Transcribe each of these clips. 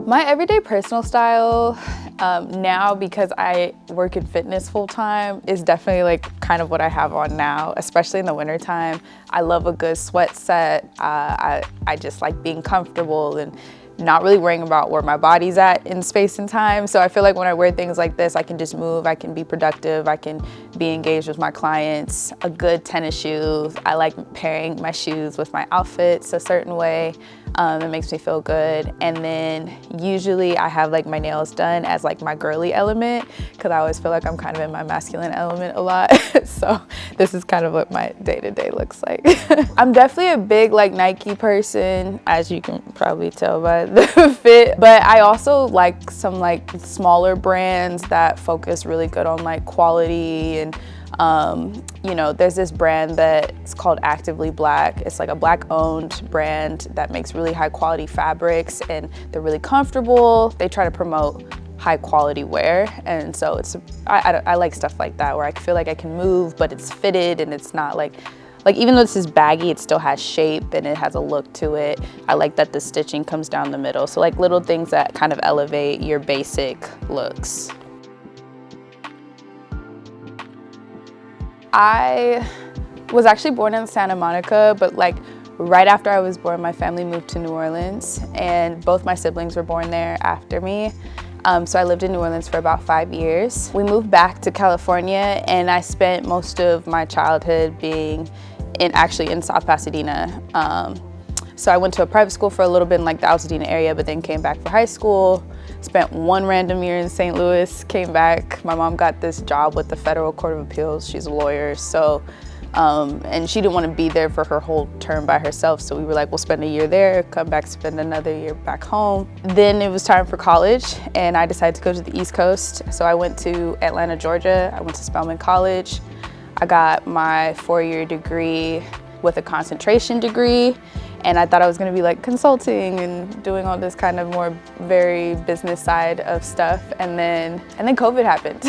My everyday personal style now, because I work in fitness full time, is definitely like kind of what I have on now, especially in the wintertime. I love a good sweat set. I just like being comfortable and not really worrying about where my body's at in space and time. So I feel like when I wear things like this, I can just move, I can be productive, I can be engaged with my clients. A good tennis shoes. I like pairing my shoes with my outfits a certain way. It makes me feel good. And then usually I have like my nails done as like my girly element, because I always feel like I'm kind of in my masculine element a lot. So this is kind of what my day-to-day looks like. I'm definitely a big like Nike person, as you can probably tell by the fit, but I also like some like smaller brands that focus really good on like quality. And you know, there's this brand that's called Actively Black. It's like a Black-owned brand that makes really high-quality fabrics, and they're really comfortable. They try to promote high-quality wear, and so I like stuff like that, where I feel like I can move, but it's fitted, and it's not like even though this is baggy, it still has shape and it has a look to it. I like that the stitching comes down the middle. So like little things that kind of elevate your basic looks. I was actually born in Santa Monica, but like right after I was born, my family moved to New Orleans, and both my siblings were born there after me. So I lived in New Orleans for about 5 years. We moved back to California, and I spent most of my childhood being actually in South Pasadena. So I went to a private school for a little bit in like the Altadena area, but then came back for high school. Spent one random year in St. Louis, came back. My mom got this job with the Federal Court of Appeals. She's a lawyer, so, and she didn't want to be there for her whole term by herself, so we were like, we'll spend a year there, come back, spend another year back home. Then it was time for college, and I decided to go to the East Coast. So I went to Atlanta, Georgia. I went to Spelman College. I got my 4-year degree with a concentration degree. And I thought I was gonna be like consulting and doing all this kind of more very business side of stuff. And then COVID happened.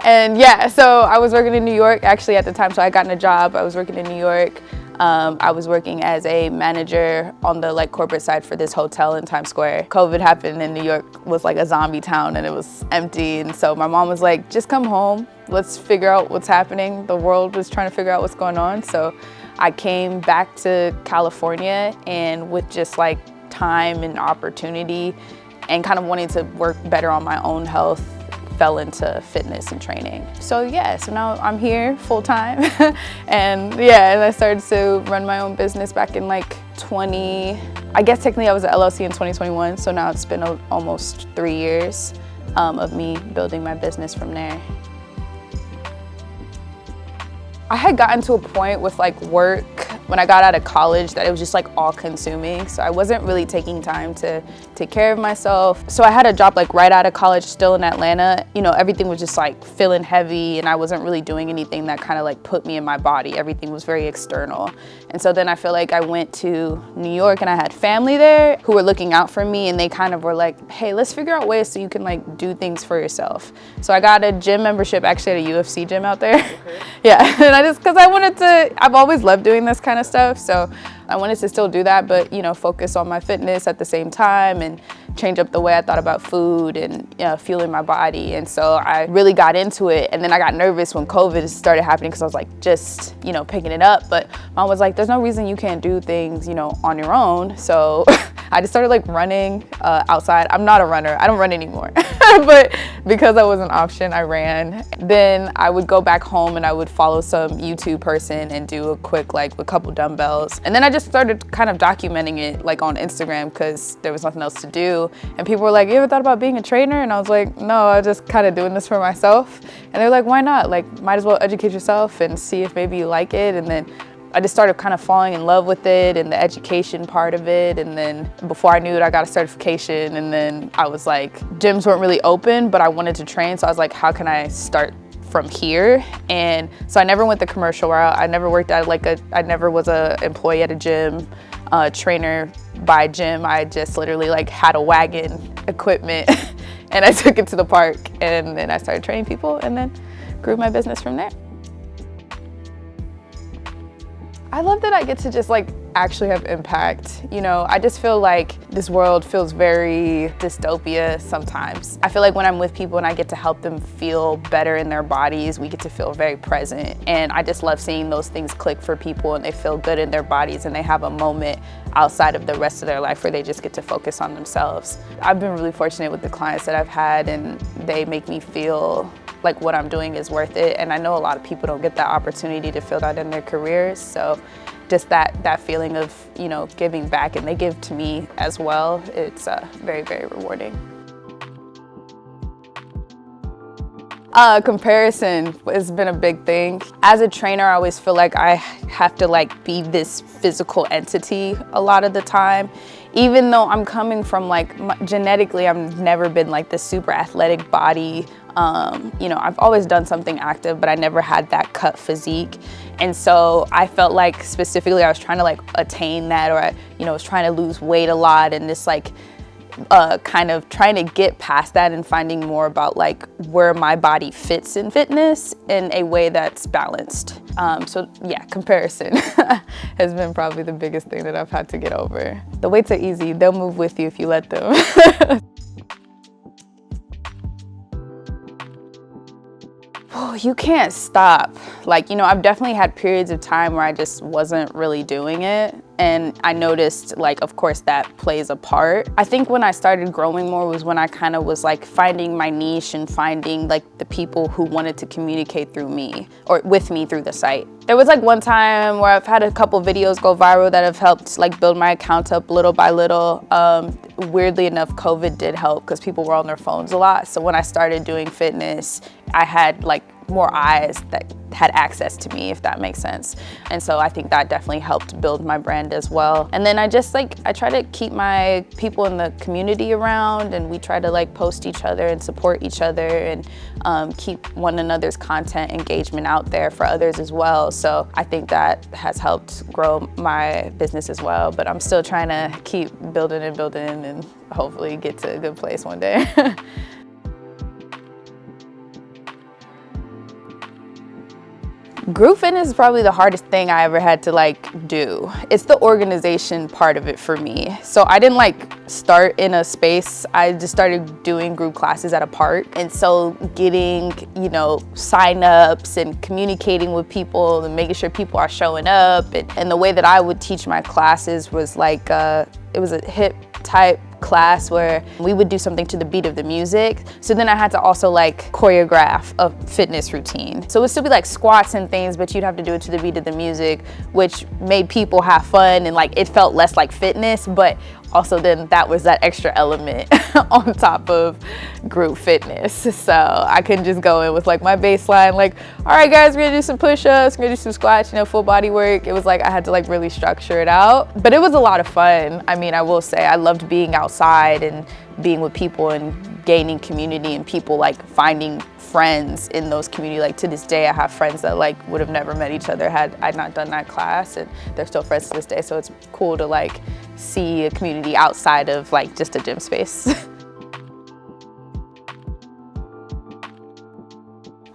And yeah, so I was working in New York actually at the time. So I got in a job, I was working in New York. I was working as a manager on the like corporate side for this hotel in Times Square. COVID happened and New York was like a zombie town and it was empty. And so my mom was like, just come home, let's figure out what's happening. The world was trying to figure out what's going on. So I came back to California, and with just like time and opportunity and kind of wanting to work better on my own health, fell into fitness and training. So yeah, so now I'm here full time. And yeah, and I started to run my own business back in like I guess technically I was an LLC in 2021. So now it's been almost 3 years of me building my business from there. I had gotten to a point with like work when I got out of college that it was just like all consuming. So I wasn't really taking time to take care of myself. So I had a job like right out of college, still in Atlanta. You know, everything was just like feeling heavy, and I wasn't really doing anything that kind of like put me in my body. Everything was very external. And so then I feel like I went to New York, and I had family there who were looking out for me, and they kind of were like, hey, let's figure out ways so you can like do things for yourself. So I got a gym membership actually at a UFC gym out there. Okay. Yeah, and because I've always loved doing this kind of stuff, so I wanted to still do that, but you know, focus on my fitness at the same time and change up the way I thought about food and fueling my body. And so I really got into it, and then I got nervous when COVID started happening because I was like just picking it up, but mom was like, there's no reason you can't do things on your own. So I just started like running outside. I'm not a runner, I don't run anymore. But because that was an option, I ran. Then I would go back home and I would follow some YouTube person and do a quick like a couple dumbbells. And then I just started kind of documenting it like on Instagram because there was nothing else to do. And people were like, you ever thought about being a trainer? And I was like, no, I'm just kind of doing this for myself. And they're like, why not? Like, might as well educate yourself and see if maybe you like it. And then I just started kind of falling in love with it and the education part of it. And then before I knew it, I got a certification. And then I was like, gyms weren't really open, but I wanted to train. So I was like, how can I start from here? And so I never went the commercial route. I never worked at I never was an employee at a gym, trainer by gym. I just literally like had a wagon, equipment, and I took it to the park. And then I started training people and then grew my business from there. I love that I get to just like actually have impact. You know, I just feel like this world feels very dystopia sometimes. I feel like when I'm with people and I get to help them feel better in their bodies, we get to feel very present. And I just love seeing those things click for people and they feel good in their bodies and they have a moment outside of the rest of their life where they just get to focus on themselves. I've been really fortunate with the clients that I've had, and they make me feel like what I'm doing is worth it. And I know a lot of people don't get that opportunity to feel that in their careers. So just that feeling of, you know, giving back, and they give to me as well, it's very, very rewarding. Comparison has been a big thing. As a trainer, I always feel like I have to like be this physical entity a lot of the time. Even though I'm coming from like, genetically, I've never been like this super athletic body. You know, I've always done something active, but I never had that cut physique. And so I felt like specifically I was trying to like attain that, or I, you know, was trying to lose weight a lot, and this like, kind of trying to get past that and finding more about like where my body fits in fitness in a way that's balanced. So yeah, comparison has been probably the biggest thing that I've had to get over. The weights are easy. They'll move with you if you let them. Oh, you can't stop. Like, you know, I've definitely had periods of time where I just wasn't really doing it. And I noticed, like, of course, that plays a part. I think when I started growing more was when I kind of was like finding my niche and finding like the people who wanted to communicate through me or with me through the site. There was like one time where I've had a couple videos go viral that have helped like build my account up little by little. Weirdly enough, COVID did help because people were on their phones a lot. So when I started doing fitness, I had like more eyes that had access to me, if that makes sense. And so I think that definitely helped build my brand as well. And then I try to keep my people in the community around, and we try to like post each other and support each other, and keep one another's content engagement out there for others as well. So I think that has helped grow my business as well, but I'm still trying to keep building and hopefully get to a good place one day. Group fitness is probably the hardest thing I ever had to like do. It's the organization part of it for me. So I didn't like start in a space. I just started doing group classes at a park. And so getting, you know, sign-ups and communicating with people and making sure people are showing up. And the way that I would teach my classes was like, it was a hip type class where we would do something to the beat of the music. So then I had to also like choreograph a fitness routine. So it would still be like squats and things, but you'd have to do it to the beat of the music, which made people have fun, and like it felt less like fitness, but also then that was that extra element on top of group fitness. So I couldn't just go in with like my baseline, like, all right guys, we're gonna do some push-ups, we're gonna do some squats, you know, full body work. It was like I had to like really structure it out, but it was a lot of fun. I mean, I will say I loved being outside and being with people and gaining community and people like finding friends in those community. Like to this day, I have friends that like would have never met each other had I not done that class, and they're still friends to this day. So it's cool to like see a community outside of like just a gym space.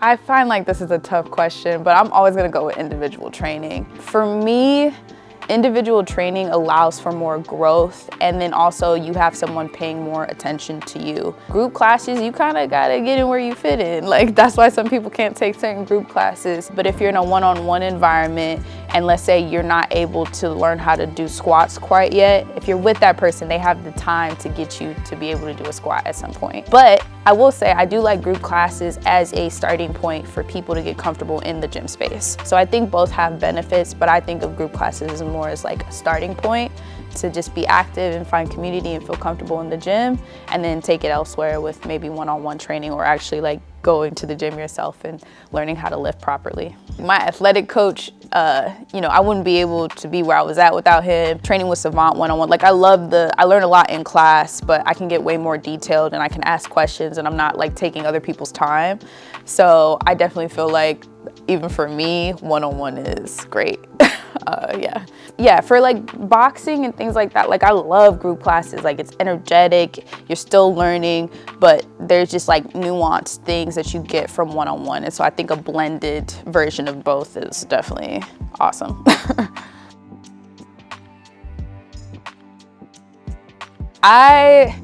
I find like this is a tough question, but I'm always gonna go with individual training. For me, individual training allows for more growth, and then also you have someone paying more attention to you. Group classes, you kind of gotta get in where you fit in. Like that's why some people can't take certain group classes. But if you're in a one-on-one environment, and let's say you're not able to learn how to do squats quite yet, if you're with that person, they have the time to get you to be able to do a squat at some point. But I will say I do like group classes as a starting point for people to get comfortable in the gym space. So I think both have benefits, but I think of group classes as more as like a starting point to just be active and find community and feel comfortable in the gym, and then take it elsewhere with maybe one-on-one training, or actually like going to the gym yourself and learning how to lift properly. My athletic coach, you know, I wouldn't be able to be where I was at without him. Training with Savant one-on-one, like I learn a lot in class, but I can get way more detailed and I can ask questions and I'm not like taking other people's time. So I definitely feel like even for me, one-on-one is great. Yeah, for like boxing and things like that, like I love group classes. Like it's energetic, you're still learning, but there's just like nuanced things that you get from one-on-one. And so I think a blended version of both is definitely awesome. I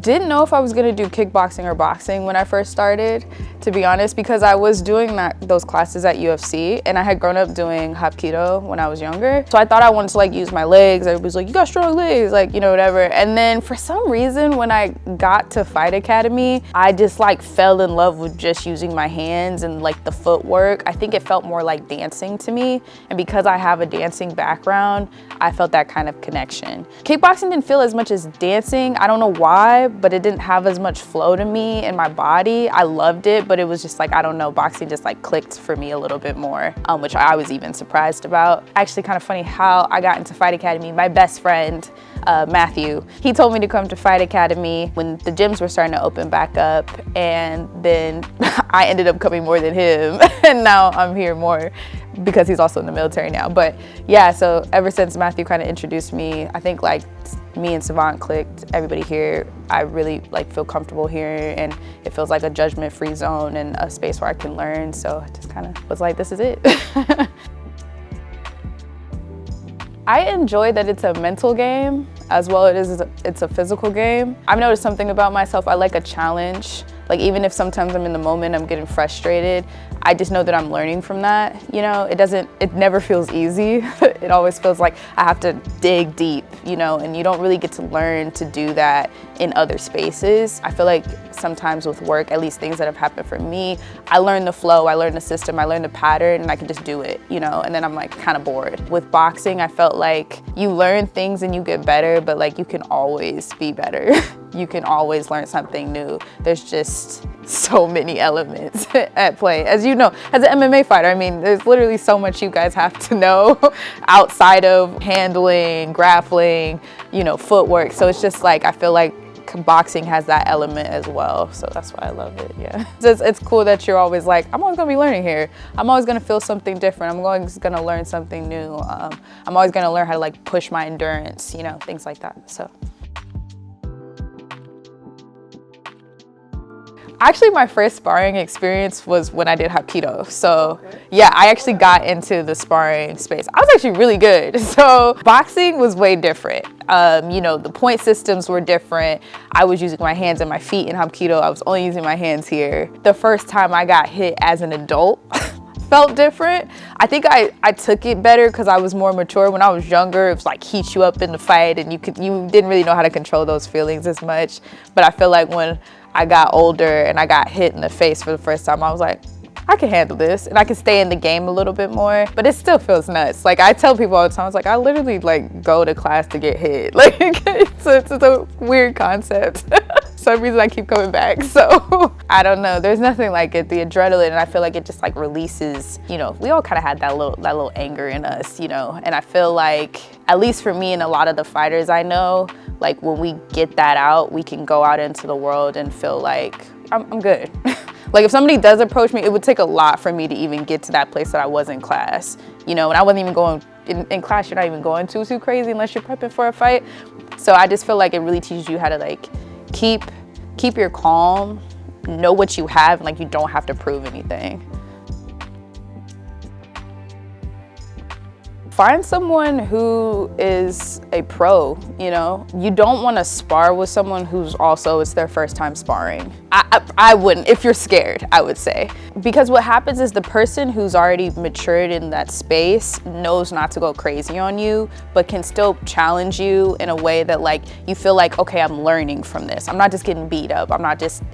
didn't know if I was gonna do kickboxing or boxing when I first started, to be honest, because I was doing those classes at UFC, and I had grown up doing Hapkido when I was younger. So I thought I wanted to like use my legs. Everybody was like, you got strong legs, like, you know, whatever. And then for some reason, when I got to Fight Academy, I just like fell in love with just using my hands and like the footwork. I think it felt more like dancing to me. And because I have a dancing background, I felt that kind of connection. Kickboxing didn't feel as much as dancing. I don't know why, but it didn't have as much flow to me in my body. I loved it, but it was just like, I don't know, boxing just like clicked for me a little bit more, which I was even surprised about. Actually, kind of funny how I got into Fight Academy. My best friend, Matthew, he told me to come to Fight Academy when the gyms were starting to open back up, and then I ended up coming more than him, and now I'm here more because he's also in the military now. But yeah, so ever since Matthew kind of introduced me, I think like me and Savant clicked. Everybody here, I really like feel comfortable here, and it feels like a judgment-free zone and a space where I can learn. So I just kind of was like, this is it. I enjoy that it's a mental game as well as it's a physical game. I've noticed something about myself. I like a challenge. Like even if sometimes I'm in the moment, I'm getting frustrated, I just know that I'm learning from that. You know, it never feels easy. It always feels like I have to dig deep, you know, and you don't really get to learn to do that in other spaces. I feel like sometimes with work, at least things that have happened for me, I learn the flow, I learn the system, I learn the pattern, and I can just do it, you know, and then I'm like kind of bored. With boxing, I felt like you learn things and you get better, but like you can always be better. You can always learn something new. There's just so many elements at play. As you know, as an MMA fighter, I mean, there's literally so much you guys have to know outside of handling, grappling, you know, footwork. So it's just like, I feel like boxing has that element as well. So that's why I love it, yeah. It's cool that you're always like, I'm always gonna be learning here. I'm always gonna feel something different. I'm always gonna learn something new. I'm always gonna learn how to like push my endurance, you know, things like that, so. Actually, my first sparring experience was when I did Hapkido. So yeah, I actually got into the sparring space. I was actually really good. So boxing was way different. You know, the point systems were different. I was using my hands and my feet in Hapkido. I was only using my hands here. The first time I got hit as an adult felt different. I think I took it better because I was more mature. When I was younger, it was like heat you up in the fight and you didn't really know how to control those feelings as much. But I feel like when I got older and I got hit in the face for the first time, I was like, I can handle this and I can stay in the game a little bit more, but it still feels nuts. Like I tell people all the time, I was like, I literally like go to class to get hit. Like it's a weird concept. Some reason I keep coming back. So I don't know, there's nothing like it. The adrenaline, and I feel like it just like releases, you know, we all kind of had that little anger in us, you know, and I feel like, at least for me and a lot of the fighters I know, like when we get that out, we can go out into the world and feel like I'm good. Like if somebody does approach me, it would take a lot for me to even get to that place that I was in class, you know, and I wasn't even going, in class you're not even going too crazy unless you're prepping for a fight. So I just feel like it really teaches you how to like keep your calm, know what you have, and like you don't have to prove anything. Find someone who is a pro, you know? You don't want to spar with someone who's also, it's their first time sparring. I wouldn't, if you're scared, I would say. Because what happens is the person who's already matured in that space knows not to go crazy on you, but can still challenge you in a way that like, you feel like, okay, I'm learning from this. I'm not just getting beat up.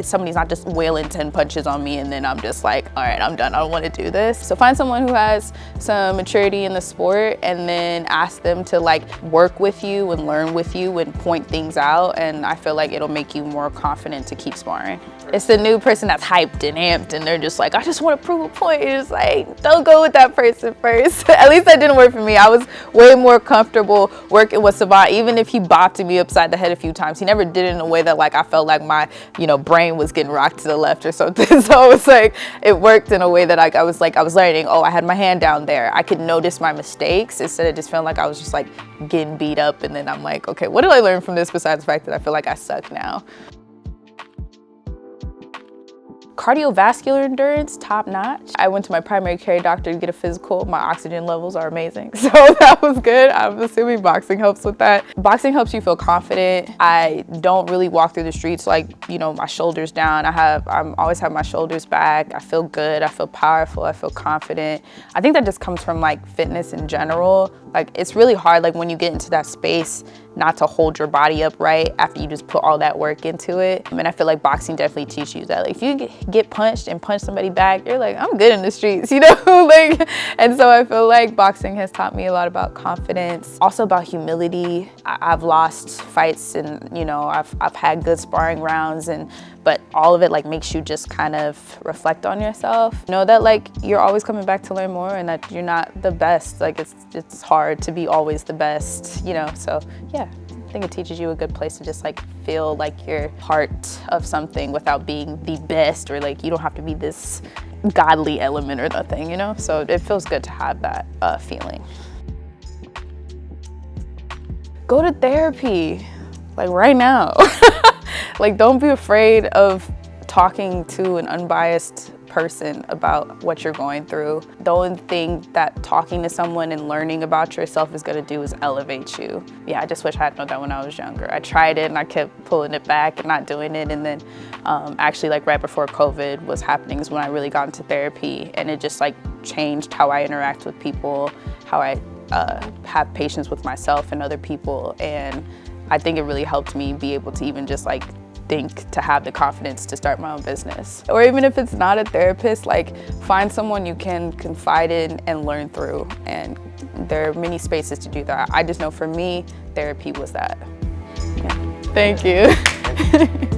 Somebody's not just wailing 10 punches on me and then I'm just like, all right, I'm done. I don't want to do this. So find someone who has some maturity in the sport and then ask them to like work with you and learn with you and point things out, and I feel like it'll make you more confident to keep sparring. It's the new person that's hyped and amped and they're just like, I just want to prove a point. It's like, don't go with that person first. At least that didn't work for me. I was way more comfortable working with Savant, even if he bopped me upside the head a few times. He never did it in a way that like I felt like my, you know, brain was getting rocked to the left or something. So it's like, it worked in a way that I was learning, oh, I had my hand down there. I could notice my mistakes instead of just feeling like I was just like getting beat up, and then I'm like, okay, what did I learn from this besides the fact that I feel like I suck now? Cardiovascular endurance, top notch. I went to my primary care doctor to get a physical. My oxygen levels are amazing, so that was good. I'm assuming boxing helps with that. Boxing helps you feel confident. I don't really walk through the streets like, you know, my shoulders down. I'm always have my shoulders back. I feel good, I feel powerful, I feel confident. I think that just comes from like fitness in general. Like it's really hard, like when you get into that space, not to hold your body upright after you just put all that work into it. And I feel like boxing definitely teaches you that. Like if you get punched and punch somebody back, you're like, I'm good in the streets, you know? Like, and so I feel like boxing has taught me a lot about confidence, also about humility. I've lost fights and, you know, I've had good sparring rounds, but all of it like makes you just kind of reflect on yourself. Know that like you're always coming back to learn more and that you're not the best. Like it's hard to be always the best, you know? So yeah, I think it teaches you a good place to just like feel like you're part of something without being the best, or like you don't have to be this godly element or nothing, you know? So it feels good to have that feeling. Go to therapy, like right now. Like don't be afraid of talking to an unbiased person about what you're going through. The only thing that talking to someone and learning about yourself is gonna do is elevate you. Yeah, I just wish I had known that when I was younger. I tried it and I kept pulling it back and not doing it, and then actually like right before COVID was happening is when I really got into therapy, and it just like changed how I interact with people, how I have patience with myself and other people, and I think it really helped me be able to even just like think to have the confidence to start my own business. Or even if it's not a therapist, like find someone you can confide in and learn through. And there are many spaces to do that. I just know for me, therapy was that. Yeah. Thank you.